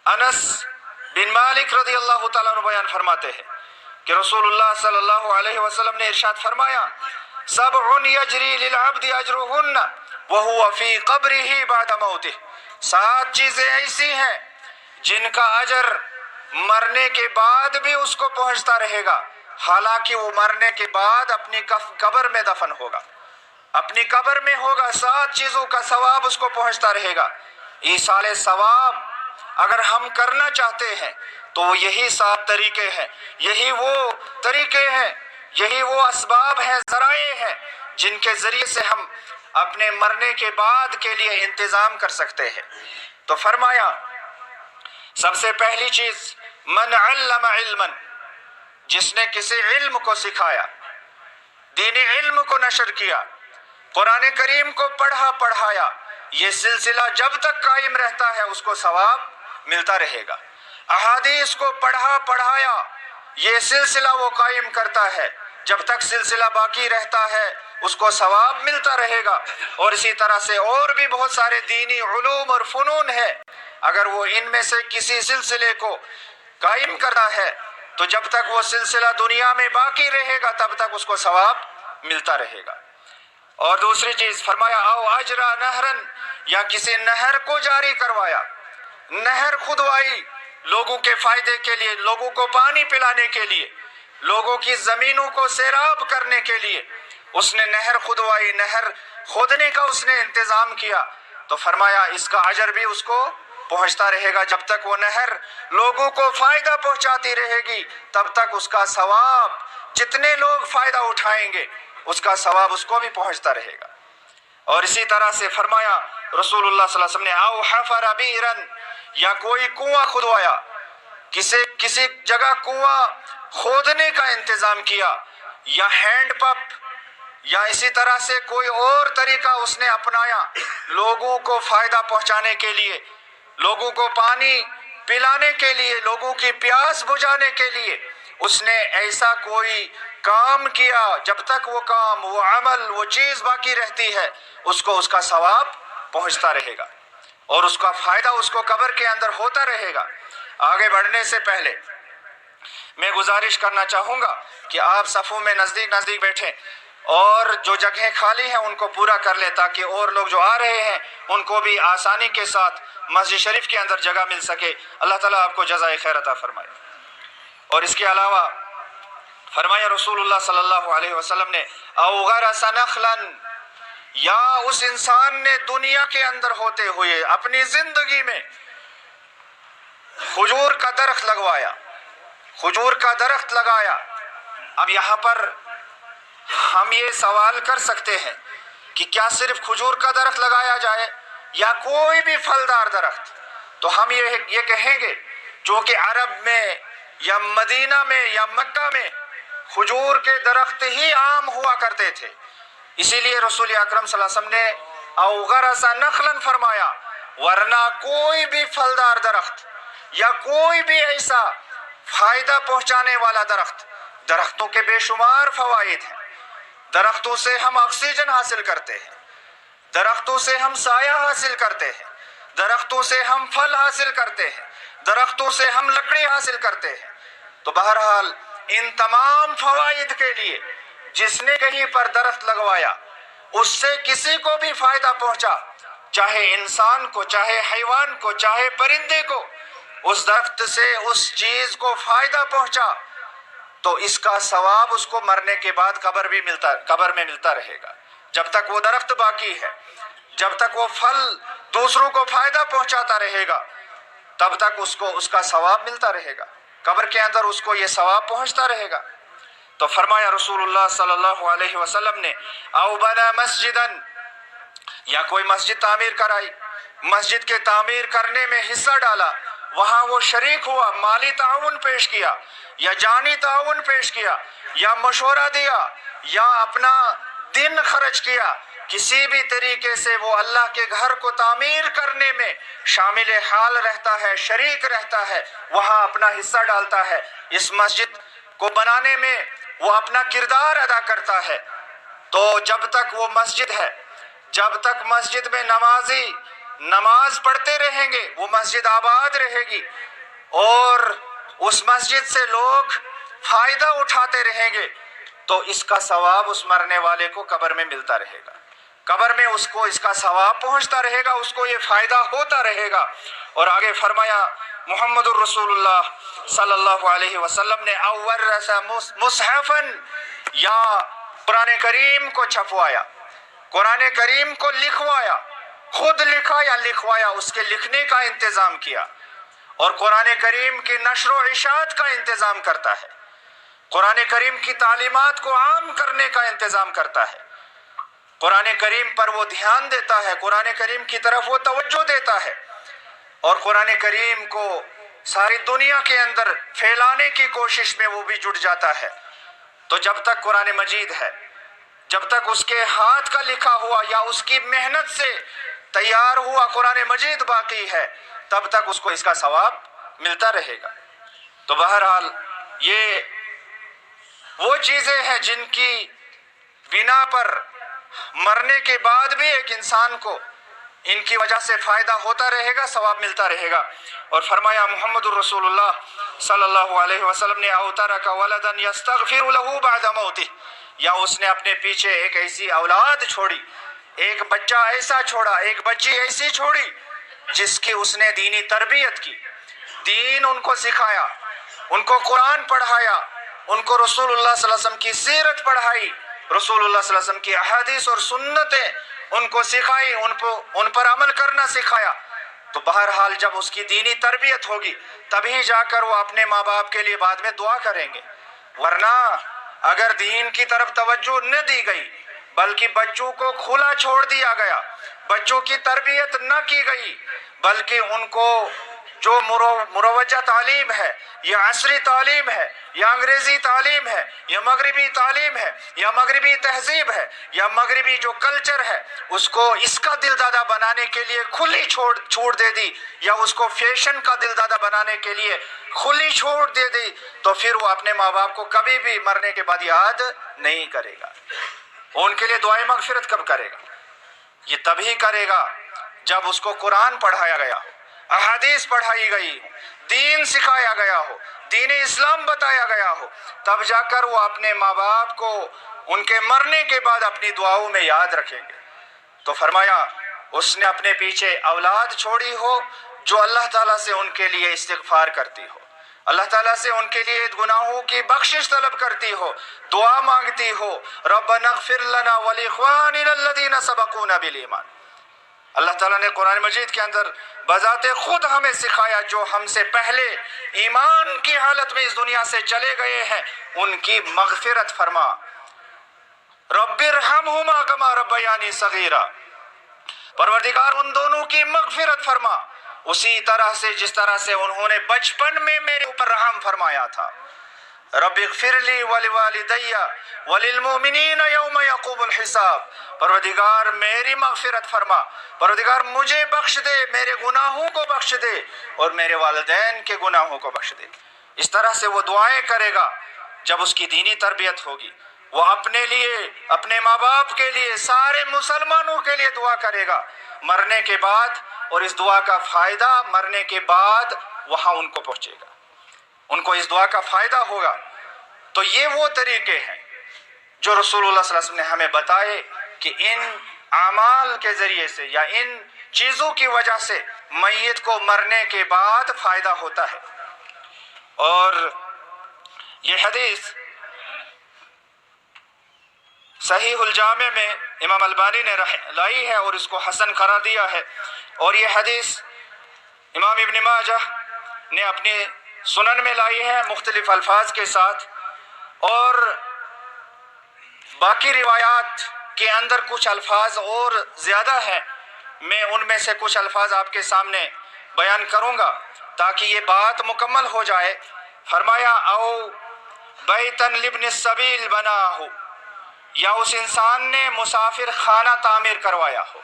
انس بن مالک رضی اللہ تعالیٰ عنہ بیان فرماتے ہیں کہ رسول اللہ صلی اللہ علیہ وسلم نے ارشاد فرمایا سبع یجری للعبد اجرہن وہو فی قبرہ بعد موتہ، 7 چیزیں ایسی ہیں جن کا اجر مرنے کے بعد بھی اس کو پہنچتا رہے گا، حالانکہ وہ مرنے کے بعد اپنی قبر میں دفن ہوگا، اپنی قبر میں ہوگا، 7 چیزوں کا ثواب اس کو پہنچتا رہے گا۔ ایصال ثواب اگر ہم کرنا چاہتے ہیں تو یہی 7 طریقے ہیں، یہی وہ طریقے ہیں، یہی وہ اسباب ہیں، ذرائع ہیں جن کے ذریعے سے ہم اپنے مرنے کے بعد کے لیے انتظام کر سکتے ہیں۔ تو فرمایا سب سے پہلی چیز من علم علما، جس نے کسی علم کو سکھایا، دینی علم کو نشر کیا، قرآن کریم کو پڑھایا، یہ سلسلہ جب تک قائم رہتا ہے اس کو ثواب ملتا رہے گا۔ احادیث کو پڑھایا، یہ سلسلہ وہ قائم کرتا ہے، جب تک سلسلہ باقی رہتا ہے اس کو ثواب ملتا رہے گا۔ اور اسی طرح سے اور بھی بہت سارے دینی علوم اور فنون ہیں، اگر وہ ان میں سے کسی سلسلے کو قائم کرتا ہے تو جب تک وہ سلسلہ دنیا میں باقی رہے گا تب تک اس کو ثواب ملتا رہے گا۔ اور دوسری چیز فرمایا او اجرا نہرن، یا کسی نہر کو جاری کروایا، نہر کھدوائی لوگوں کے فائدے کے لیے، لوگوں کو پانی پلانے کے لیے، لوگوں کی زمینوں کو سیراب کرنے کے لیے اس نے نہر کھدوائی، نہر کھودنے کا اس نے انتظام کیا، تو فرمایا اس کا اجر بھی اس کو پہنچتا رہے گا۔ جب تک وہ نہر لوگوں کو فائدہ پہنچاتی رہے گی تب تک اس کا ثواب، جتنے لوگ فائدہ اٹھائیں گے اس کا ثواب اس کو بھی پہنچتا رہے گا۔ اور اسی طرح سے فرمایا رسول اللہ صلی اللہ علیہ وسلم نے او حفر بئرن، یا کوئی کنواں کھدوایا، کسی جگہ کنواں کھودنے کا انتظام کیا، یا ہینڈ پمپ، یا اسی طرح سے کوئی اور طریقہ اس نے اپنایا لوگوں کو فائدہ پہنچانے کے لیے، لوگوں کو پانی پلانے کے لیے، لوگوں کی پیاس بجھانے کے لیے، اس نے ایسا کوئی کام کیا، جب تک وہ کام، وہ عمل، وہ چیز باقی رہتی ہے اس کو اس کا ثواب پہنچتا رہے گا اور اس کا فائدہ اس کو قبر کے اندر ہوتا رہے گا۔ آگے بڑھنے سے پہلے میں گزارش کرنا چاہوں گا کہ آپ صفوں میں نزدیک بیٹھیں اور جو جگہیں خالی ہیں ان کو پورا کر لیں تاکہ اور لوگ جو آ رہے ہیں ان کو بھی آسانی کے ساتھ مسجد شریف کے اندر جگہ مل سکے۔ اللہ تعالیٰ آپ کو جزائے خیر عطا فرمائے۔ اور اس کے علاوہ فرمایا رسول اللہ صلی اللہ علیہ وسلم نے او غرس نخلا، یا اس انسان نے دنیا کے اندر ہوتے ہوئے اپنی زندگی میں کھجور کا درخت لگوایا، کھجور کا درخت لگایا۔ اب یہاں پر ہم یہ سوال کر سکتے ہیں کہ کیا صرف کھجور کا درخت لگایا جائے یا کوئی بھی پھلدار درخت؟ تو ہم یہ کہیں گے جو کہ عرب میں یا مدینہ میں یا مکہ میں کھجور کے درخت ہی عام ہوا کرتے تھے، اسی لیے رسول اکرم صلی اللہ علیہ وسلم نے او غرس نخلا فرمایا، ورنہ کوئی بھی پھلدار درخت یا کوئی بھی ایسا فائدہ پہنچانے والا درخت، درختوں کے بے شمار فوائد ہیں، درختوں سے ہم آکسیجن حاصل کرتے ہیں، درختوں سے ہم سایہ حاصل کرتے ہیں، درختوں سے ہم پھل حاصل کرتے ہیں، درختوں سے ہم لکڑی حاصل کرتے ہیں۔ تو بہرحال ان تمام فوائد کے لیے جس نے کہیں پر درخت لگوایا اس سے کسی کو بھی فائدہ پہنچا، چاہے انسان کو، چاہے حیوان کو، چاہے پرندے کو، اس درخت سے اس چیز کو فائدہ پہنچا تو اس کا ثواب اس کو مرنے کے بعد قبر میں ملتا رہے گا۔ جب تک وہ درخت باقی ہے، جب تک وہ پھل دوسروں کو فائدہ پہنچاتا رہے گا تب تک اس کا ثواب ملتا رہے گا، قبر کے اندر اس کو یہ ثواب پہنچتا رہے گا۔ تو فرمایا رسول اللہ صلی اللہ علیہ وسلم نے او بنا مسجدن، یا کوئی مسجد تعمیر کرائی، مسجد کے تعمیر کرنے میں حصہ ڈالا، وہاں وہ شریک ہوا، مالی تعاون پیش کیا یا جانی تعاون پیش کیا یا مشورہ دیا یا اپنا دن خرچ کیا، کسی بھی طریقے سے وہ اللہ کے گھر کو تعمیر کرنے میں شامل حال رہتا ہے، شریک رہتا ہے، وہاں اپنا حصہ ڈالتا ہے، اس مسجد کو بنانے میں وہ اپنا کردار ادا کرتا ہے، تو جب تک وہ مسجد ہے، جب تک مسجد میں نمازی نماز پڑھتے رہیں گے وہ مسجد آباد رہے گی اور اس مسجد سے لوگ فائدہ اٹھاتے رہیں گے تو اس کا ثواب اس مرنے والے کو قبر میں ملتا رہے گا۔ قبر میں اس کو اس کا ثواب پہنچتا رہے گا، اس کو یہ فائدہ ہوتا رہے گا۔ اور آگے فرمایا محمد الرسول اللہ صلی اللہ علیہ وسلم نے اورث مصحفا، یا قرآن کریم کو چھپوایا، قرآن کریم کو لکھوایا، خود لکھا یا لکھوایا، اس کے لکھنے کا انتظام کیا، اور قرآن کریم کی نشر و اشاعت کا انتظام کرتا ہے، قرآن کریم کی تعلیمات کو عام کرنے کا انتظام کرتا ہے، قرآن کریم پر وہ دھیان دیتا ہے، قرآن کریم کی طرف وہ توجہ دیتا ہے، اور قرآن کریم کو ساری دنیا کے اندر پھیلانے کی کوشش میں وہ بھی جٹ جاتا ہے۔ تو جب تک قرآن مجید ہے، جب تک اس کے ہاتھ کا لکھا ہوا یا اس کی محنت سے تیار ہوا قرآن مجید باقی ہے، تب تک اس کو اس کا ثواب ملتا رہے گا۔ تو بہرحال یہ وہ چیزیں ہیں جن کی بنا پر مرنے کے بعد بھی ایک انسان کو ان کی وجہ سے فائدہ ہوتا رہے گا، ثواب ملتا رہے گا۔ اور فرمایا محمد الرسول اللہ صلی اللہ علیہ وسلم نے او ترک ولدا یستغفر له بعد موته، یا اس نے اپنے پیچھے ایک ایسی اولاد چھوڑی، ایک بچہ ایسا چھوڑا، ایک بچی ایسی چھوڑی جس کی اس نے دینی تربیت کی، دین ان کو سکھایا، ان کو قرآن پڑھایا، ان کو رسول اللہ صلی اللہ علیہ وسلم کی سیرت پڑھائی، رسول اللہ صلی اللہ علیہ وسلم کی احادیث اور سنتیں ان کو سکھائی، ان پر عمل کرنا سکھایا۔ تو بہرحال جب اس کی دینی تربیت ہوگی تبھی جا کر وہ اپنے ماں باپ کے لیے بعد میں دعا کریں گے، ورنہ اگر دین کی طرف توجہ نہ دی گئی بلکہ بچوں کو کھلا چھوڑ دیا گیا، بچوں کی تربیت نہ کی گئی، بلکہ ان کو جو مروجہ تعلیم ہے یا عصری تعلیم ہے یا انگریزی تعلیم ہے یا مغربی تعلیم ہے یا مغربی تہذیب ہے یا مغربی جو کلچر ہے، اس کو اس کا دل دادا بنانے کے لیے کھلی چھوٹ دے دی، یا اس کو فیشن کا دل دادا بنانے کے لیے کھلی چھوٹ دے دی، تو پھر وہ اپنے ماں باپ کو کبھی بھی مرنے کے بعد یاد نہیں کرے گا۔ ان کے لیے دعائیں مغفرت کب کرے گا؟ یہ تبھی کرے گا جب اس کو قرآن پڑھایا گیا ہو، احادیث پڑھائی گئی ہو، دین سکھایا گیا ہو، دین اسلام بتایا گیا ہو، تب جا کر وہ اپنے ماں باپ کو ان کے مرنے کے بعد اپنی دعاؤں میں یاد رکھیں گے۔ تو فرمایا اس نے اپنے پیچھے اولاد چھوڑی ہو جو اللہ تعالیٰ سے ان کے لیے استغفار کرتی ہو، اللہ تعالیٰ سے ان کے لیے گناہوں کی بخشش طلب کرتی ہو، دعا مانگتی ہو، ربنا اغفر لنا ولاخواننا الذین سبقونا بالایمان۔ اللہ تعالیٰ نے قرآن مجید کے اندر بذات خود ہمیں سکھایا جو ہم سے پہلے ایمان کی حالت میں اس دنیا سے چلے گئے ہیں، ان کی مغفرت فرما، رب ارحمہما کما ربیانی صغیرا، پروردگار ان دونوں کی مغفرت فرما اسی طرح سے جس طرح سے انہوں نے بچپن میں میرے اوپر رحم فرمایا تھا۔ رب اغفر لی ولوالدی وللمؤمنین یوم یقوم الحساب، پروردگار میری مغفرت فرما، پروردگار مجھے بخش دے، میرے گناہوں کو بخش دے اور میرے والدین کے گناہوں کو بخش دے۔ اس طرح سے وہ دعائیں کرے گا جب اس کی دینی تربیت ہوگی، وہ اپنے لیے، اپنے ماں باپ کے لیے، سارے مسلمانوں کے لیے دعا کرے گا مرنے کے بعد، اور اس دعا کا فائدہ مرنے کے بعد وہاں ان کو پہنچے گا، ان کو اس دعا کا فائدہ ہوگا۔ تو یہ وہ طریقے ہیں جو رسول اللہ صلی اللہ علیہ وسلم نے ہمیں بتائے کہ ان اعمال کے ذریعے سے یا ان چیزوں کی وجہ سے میت کو مرنے کے بعد فائدہ ہوتا ہے۔ اور یہ حدیث صحیح الجامع میں امام البانی نے لائی ہے اور اس کو حسن قرار دیا ہے، اور یہ حدیث امام ابن ماجہ نے اپنے سنن میں لائی ہے مختلف الفاظ کے ساتھ، اور باقی روایات کے اندر کچھ الفاظ اور زیادہ ہیں، میں ان میں سے کچھ الفاظ آپ کے سامنے بیان کروں گا تاکہ یہ بات مکمل ہو جائے۔ فرمایا او بیتن لابن السبیل بنا ہو، یا اس انسان نے مسافر خانہ تعمیر کروایا ہو،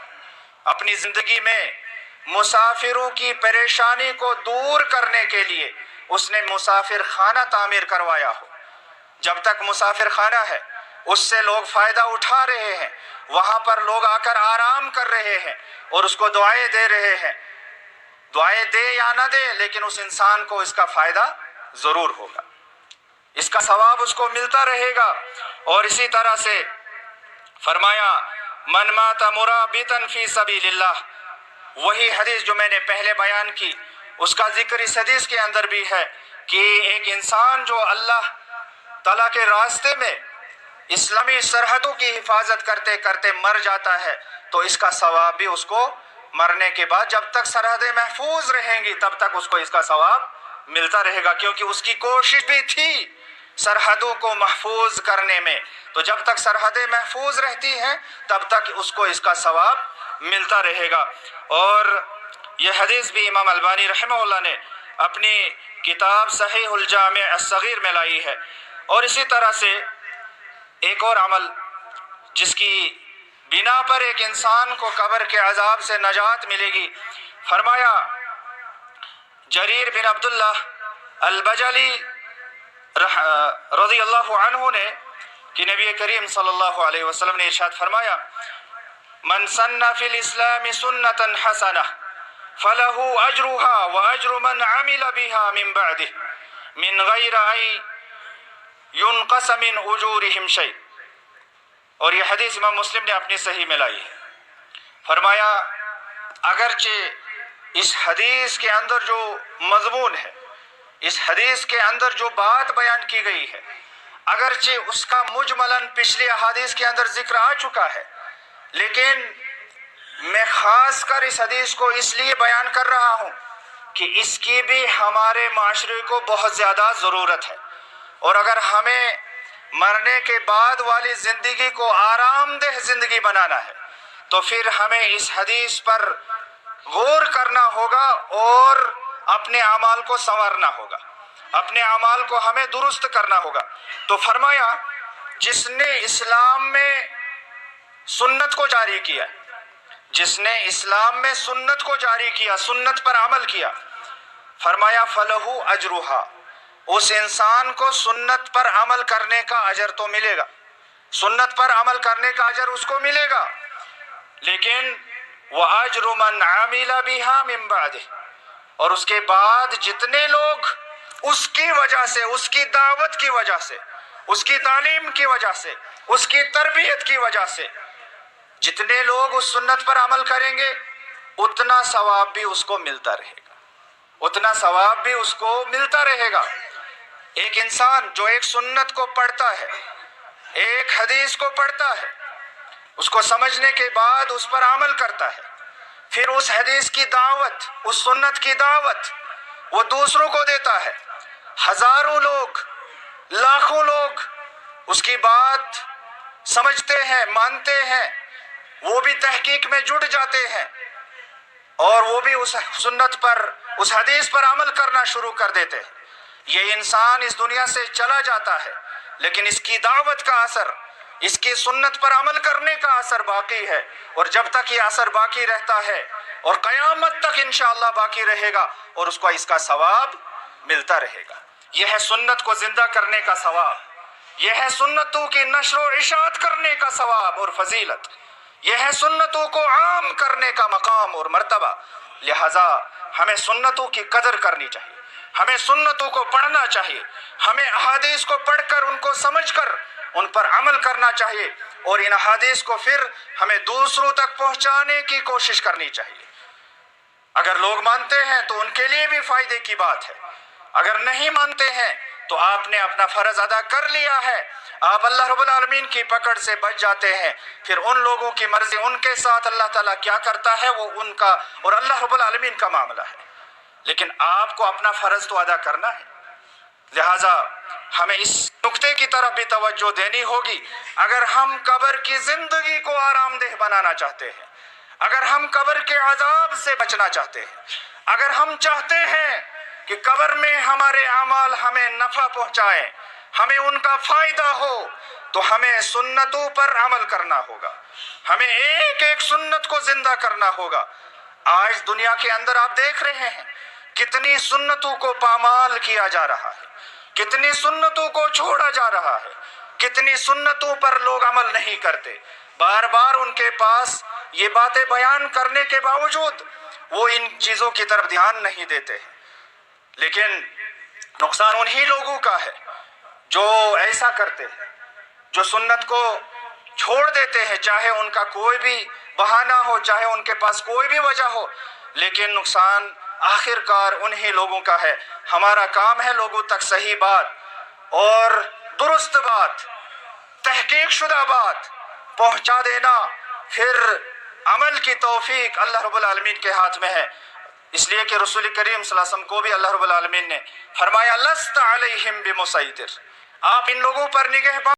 اپنی زندگی میں مسافروں کی پریشانی کو دور کرنے کے لیے اس نے مسافر خانہ تعمیر کروایا ہو۔ جب تک مسافر خانہ ہے اس سے لوگ فائدہ اٹھا رہے ہیں، وہاں پر لوگ آ کر آرام کر رہے ہیں اور اس کو دعائیں دے رہے ہیں، دعائیں دے یا نہ دے لیکن اس انسان کو اس کا فائدہ ضرور ہوگا، اس کا ثواب اس کو ملتا رہے گا۔ اور اسی طرح سے فرمایا من مات مرابطا فی سبیل اللہ، وہی حدیث جو میں نے پہلے بیان کی، اس کا ذکر اس حدیث کے اندر بھی ہے کہ ایک انسان جو اللہ تعالیٰ کے راستے میں اسلامی سرحدوں کی حفاظت کرتے کرتے مر جاتا ہے تو اس کا ثواب بھی اس کو مرنے کے بعد، جب تک سرحدیں محفوظ رہیں گی تب تک اس کو اس کا ثواب ملتا رہے گا، کیونکہ اس کی کوشش بھی تھی سرحدوں کو محفوظ کرنے میں، تو جب تک سرحدیں محفوظ رہتی ہیں تب تک اس کو اس کا ثواب ملتا رہے گا۔ اور یہ حدیث بھی امام البانی رحمہ اللہ نے اپنی کتاب صحیح الجامع الصغیر میں لائی ہے۔ اور اسی طرح سے ایک اور عمل جس کی بنا پر ایک انسان کو قبر کے عذاب سے نجات ملے گی، فرمایا جریر بن عبداللہ البجلی رضی اللہ عنہ نے کہ نبی کریم صلی اللہ علیہ وسلم نے ارشاد فرمایا من سن فی الاسلام سنتا حسنہ فلہ اجرها واجر من عمل بها من بعده من غیر ان ينقص من اجورهم شیء۔ اور یہ حدیث امام مسلم نے اپنی صحیح میں لائی ہے۔ فرمایا اگرچہ اس حدیث کے اندر جو مضمون ہے، اس حدیث کے اندر جو بات بیان کی گئی ہے، اگرچہ اس کا مجملاً پچھلی احادیث کے اندر ذکر آ چکا ہے، لیکن میں خاص کر اس حدیث کو اس لیے بیان کر رہا ہوں کہ اس کی بھی ہمارے معاشرے کو بہت زیادہ ضرورت ہے۔ اور اگر ہمیں مرنے کے بعد والی زندگی کو آرام دہ زندگی بنانا ہے تو پھر ہمیں اس حدیث پر غور کرنا ہوگا اور اپنے اعمال کو سنوارنا ہوگا، اپنے اعمال کو ہمیں درست کرنا ہوگا۔ تو فرمایا جس نے اسلام میں سنت کو جاری کیا، جس نے اسلام میں سنت کو جاری کیا، سنت پر عمل کیا، فرمایا فلہ اجرہا، اس انسان کو سنت پر عمل کرنے کا اجر تو ملے گا، سنت پر عمل کرنے کا اجر اس کو ملے گا، لیکن وَأَجْرُ مَنْ عَمِلَ بِهَا مِنْ بَعْدِهِ، اور اس کے بعد جتنے لوگ اس کی وجہ سے، اس کی دعوت کی وجہ سے، اس کی تعلیم کی وجہ سے، اس کی تربیت کی وجہ سے جتنے لوگ اس سنت پر عمل کریں گے اتنا ثواب بھی اس کو ملتا رہے گا، اتنا ثواب بھی اس کو ملتا رہے گا۔ ایک انسان جو ایک سنت کو پڑھتا ہے، ایک حدیث کو پڑھتا ہے، اس کو سمجھنے کے بعد اس پر عمل کرتا ہے، پھر اس حدیث کی دعوت، اس سنت کی دعوت وہ دوسروں کو دیتا ہے، ہزاروں لوگ، لاکھوں لوگ اس کی بات سمجھتے ہیں، مانتے ہیں، وہ بھی تحقیق میں جڑ جاتے ہیں اور وہ بھی اس سنت پر، اس حدیث پر عمل کرنا شروع کر دیتے ہیں۔ یہ انسان اس دنیا سے چلا جاتا ہے لیکن اس کی دعوت کا اثر، اس کی سنت پر عمل کرنے کا اثر باقی ہے، اور جب تک یہ اثر باقی رہتا ہے اور قیامت تک انشاءاللہ باقی رہے گا اور اس کو اس کا ثواب ملتا رہے گا۔ یہ ہے سنت کو زندہ کرنے کا ثواب، یہ ہے سنتوں کی نشر و اشاعت کرنے کا ثواب اور فضیلت، یہ ہے سنتوں کو عام کرنے کا مقام اور مرتبہ۔ لہذا ہمیں سنتوں کی قدر کرنی چاہیے، ہمیں سنتوں کو پڑھنا چاہیے، ہمیں احادیث کو پڑھ کر ان کو سمجھ کر ان پر عمل کرنا چاہیے، اور ان احادیث کو پھر ہمیں دوسروں تک پہنچانے کی کوشش کرنی چاہیے۔ اگر لوگ مانتے ہیں تو ان کے لیے بھی فائدے کی بات ہے، اگر نہیں مانتے ہیں تو آپ نے اپنا فرض ادا کر لیا ہے، آپ اللہ رب العالمین کی پکڑ سے بچ جاتے ہیں۔ پھر ان لوگوں کی مرضی، ان کے ساتھ اللہ تعالیٰ کیا کرتا ہے وہ ان کا اور اللہ رب العالمین کا معاملہ ہے، لیکن آپ کو اپنا فرض تو ادا کرنا ہے۔ لہٰذا ہمیں اس نقطے کی طرف بھی توجہ دینی ہوگی۔ اگر ہم قبر کی زندگی کو آرام دہ بنانا چاہتے ہیں، اگر ہم قبر کے عذاب سے بچنا چاہتے ہیں، اگر ہم چاہتے ہیں کہ قبر میں ہمارے اعمال ہمیں نفع پہنچائیں، ہمیں ان کا فائدہ ہو، تو ہمیں سنتوں پر عمل کرنا ہوگا، ہمیں ایک ایک سنت کو زندہ کرنا ہوگا۔ آج دنیا کے اندر آپ دیکھ رہے ہیں کتنی سنتوں کو پامال کیا جا رہا ہے، کتنی سنتوں کو چھوڑا جا رہا ہے، کتنی سنتوں پر لوگ عمل نہیں کرتے، بار بار ان کے پاس یہ باتیں بیان کرنے کے باوجود وہ ان چیزوں کی طرف دھیان نہیں دیتے ہیں۔ لیکن نقصان انہی لوگوں کا ہے جو ایسا کرتے ہیں، جو سنت کو چھوڑ دیتے ہیں، چاہے ان کا کوئی بھی بہانہ ہو، چاہے ان کے پاس کوئی بھی وجہ ہو، لیکن نقصان آخر کار انہی لوگوں کا ہے۔ ہمارا کام ہے لوگوں تک صحیح بات اور درست بات، تحقیق شدہ بات پہنچا دینا، پھر عمل کی توفیق اللہ رب العالمین کے ہاتھ میں ہے۔ اس لیے کہ رسول کریم صلی اللہ علیہ وسلم کو بھی اللہ رب العالمین نے فرمایا لست علیہم بمسیطر، آپ ان لوگوں پر نگہبان